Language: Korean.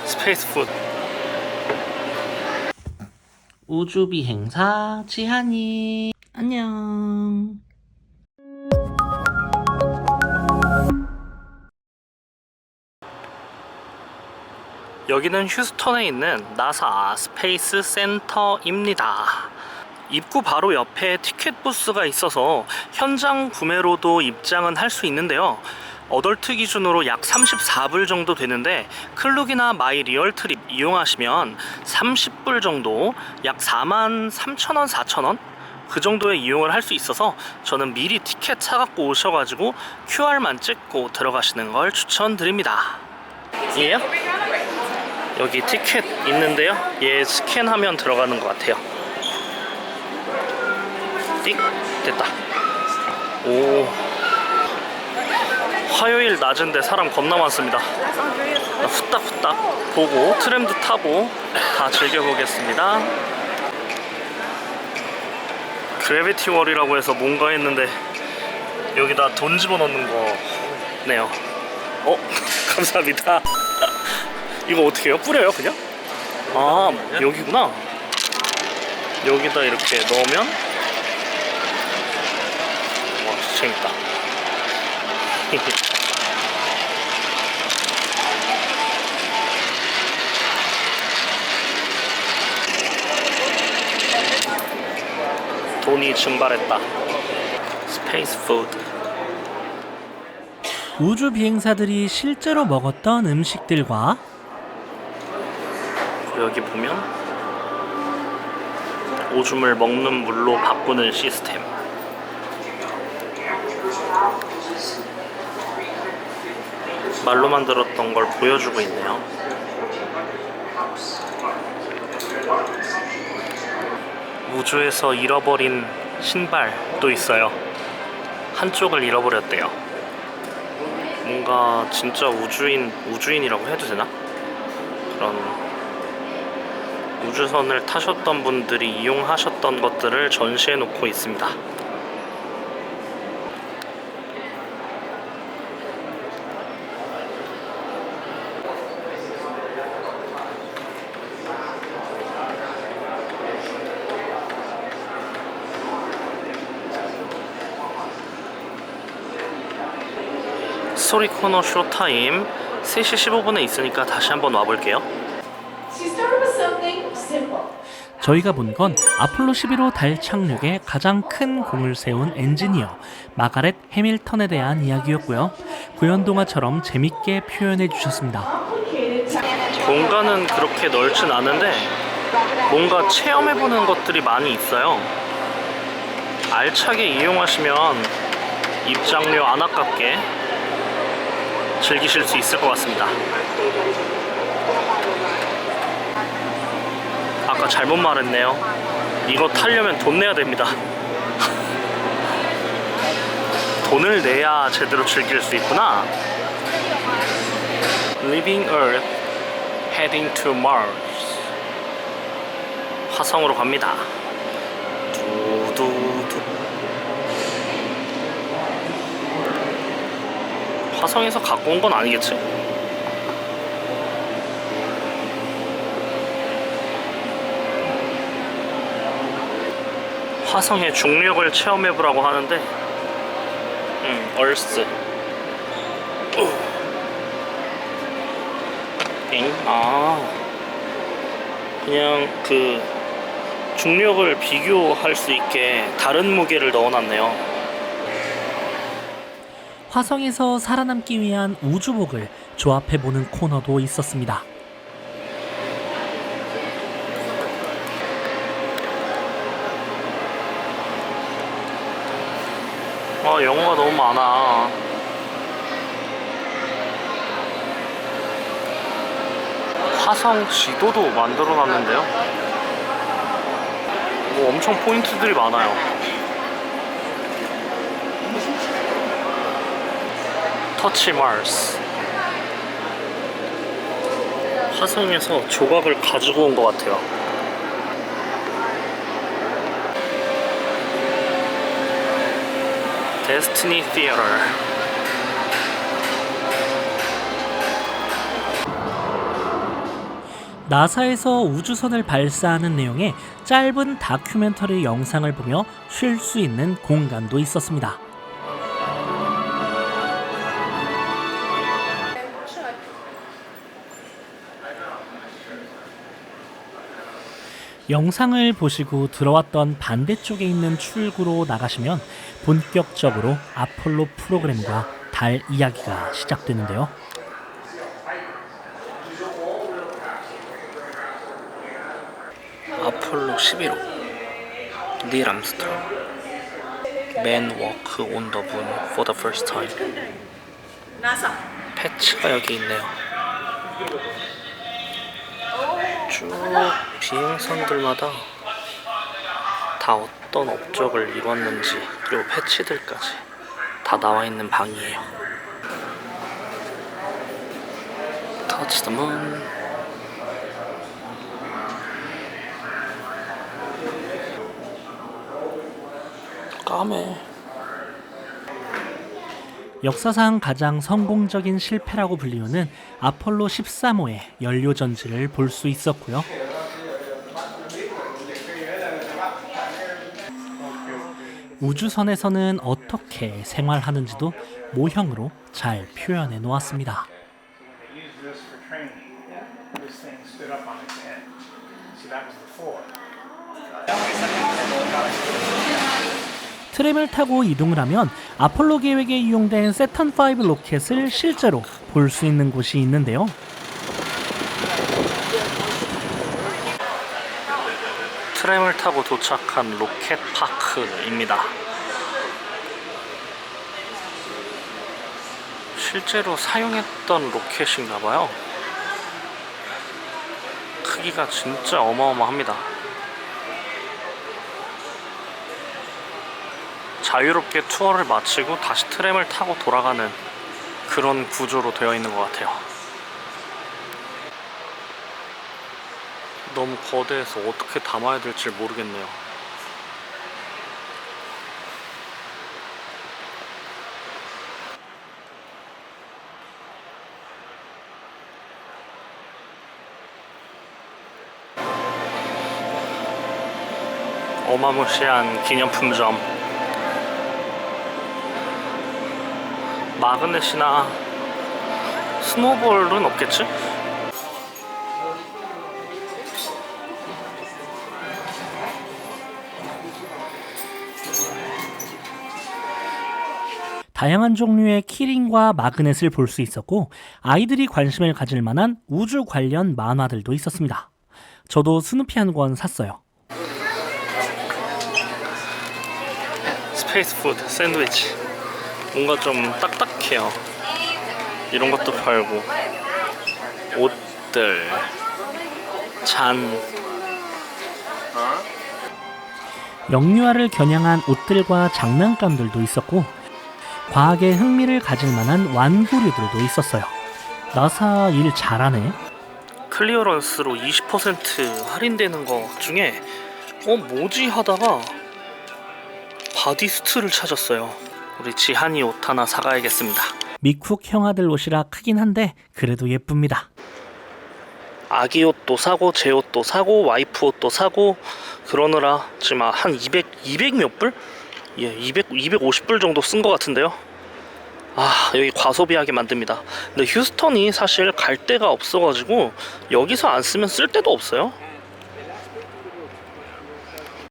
스페이스 푸드. 우주 비행사 지한이 안녕. 여기는 휴스턴에 있는 나사 스페이스 센터입니다. 입구 바로 옆에 티켓 부스가 있어서 현장 구매로도 입장은 할 수 있는데요. 어덜트 기준으로 약 34불 정도 되는데 클룩이나 마이 리얼 트립 이용하시면 30불 정도, 약 43,000원, 4,000원? 그 정도에 이용을 할 수 있어서 저는 미리 티켓 사갖고 오셔가지고 QR만 찍고 들어가시는 걸 추천드립니다. 이에요? 여기 티켓 있는데요. 얘 스캔하면 들어가는 것 같아요. 띡! 됐다. 오, 화요일 낮인데 사람 겁나 많습니다. 후딱후딱 보고 트램도 타고 다 즐겨보겠습니다. 그래비티 월이라고 해서 뭔가 했는데 여기다 돈 집어넣는 거네요. 감사합니다. 이거 어떻게 해요? 뿌려요 그냥? 아, 여기구나. 여기다 이렇게 넣으면, 와, 재밌다. 돈이 증발했다. 스페이스 푸드. 우주 비행사들이 실제로 먹었던 음식들과 여기 보면 오줌을 먹는 물로 바꾸는 시스템. 말로만 들었던 걸 보여주고 있네요. 우주에서 잃어버린 신발도 있어요. 한쪽을 잃어버렸대요. 뭔가 진짜 우주인이라고 해도 되나? 그런 우주선을 타셨던 분들이 이용하셨던 것들을 전시해 놓고 있습니다. 스토리 코너 쇼타임 3시 15분에 있으니까 다시 한번 와볼게요. 저희가 본 건 아폴로 11호 달 착륙에 가장 큰 공을 세운 엔지니어 마가렛 해밀턴에 대한 이야기였고요. 구연동화처럼 재밌게 표현해 주셨습니다. 공간은 그렇게 넓진 않은데 뭔가 체험해보는 것들이 많이 있어요. 알차게 이용하시면 입장료 안 아깝게 즐기실 수 있을 것 같습니다. 아까 잘못 말했네요. 이거 타려면 돈 내야 됩니다. 돈을 내야 제대로 즐길 수 있구나. Leaving Earth, heading to Mars. 화성으로 갑니다. 두두두. 화성에서 갖고 온 건 아니겠지? 화성의 중력을 체험해보라고 하는데 얼스. 그냥 그 중력을 비교할 수 있게 다른 무게를 넣어놨네요. 화성에서 살아남기 위한 우주복을 조합해보는 코너도 있었습니다. 영어가 너무 많아. 화성 지도도 만들어놨는데요. 뭐 엄청 포인트들이 많아요. 터치 마스. 화성에서 조각을 가지고 온 것 같아요. 데스티니 티어터. 나사에서 우주선을 발사하는 내용의 짧은 다큐멘터리 영상을 보며 쉴 수 있는 공간도 있었습니다. 영상을 보시고 들어왔던 반대쪽에 있는 출구로 나가시면 본격적으로 아폴로 프로그램과 달 이야기가 시작되는데요. 아폴로 11호 닐 암스트롱 Man walk on the moon for the first time. 패치가 여기 있네요. 쭉 비행선들마다 다 어떤 업적을 이뤘는지 그리고 패치들까지 다 나와 있는 방이에요. Touch the moon. 까매. 역사상 가장 성공적인 실패라고 불리우는 아폴로 13호의 연료 전지를 볼 수 있었고요. 우주선에서는 어떻게 생활하는지도 모형으로 잘 표현해 놓았습니다. 트램을 타고 이동을 하면 아폴로 계획에 이용된 세턴5 로켓을 실제로 볼 수 있는 곳이 있는데요. 트램을 타고 도착한 로켓파크입니다. 실제로 사용했던 로켓인가봐요. 크기가 진짜 어마어마합니다. 자유롭게 투어를 마치고 다시 트램을 타고 돌아가는 그런 구조로 되어 있는 것 같아요. 너무 거대해서 어떻게 담아야 될지 모르겠네요. 어마무시한 기념품점. 마그넷이나 스노볼은 없겠지? 다양한 종류의 키링과 마그넷을 볼 수 있었고 아이들이 관심을 가질 만한 우주 관련 만화들도 있었습니다. 저도 스누피 한 권 샀어요. 스페이스 푸드 샌드위치. 뭔가 좀 딱딱해요. 이런 것도 팔고 옷들, 잔. 영유아를 겨냥한 옷들과 장난감들도 있었고 과학에 흥미를 가질 만한 완구류들도 있었어요. 나사 일 잘하네. 클리어런스로 20% 할인되는 거 중에 뭐지 하다가 바디스트를 찾았어요. 우리 지한이 옷 하나 사가야겠습니다. 미쿡 형아들 옷이라 크긴 한데 그래도 예쁩니다. 아기 옷도 사고 제 옷도 사고 와이프 옷도 사고 그러느라 지금 한 200 몇 불? 예, 250불 정도 쓴 것 같은데요. 아, 여기 과소비하게 만듭니다. 근데 휴스턴이 사실 갈 데가 없어가지고 여기서 안 쓰면 쓸 데도 없어요.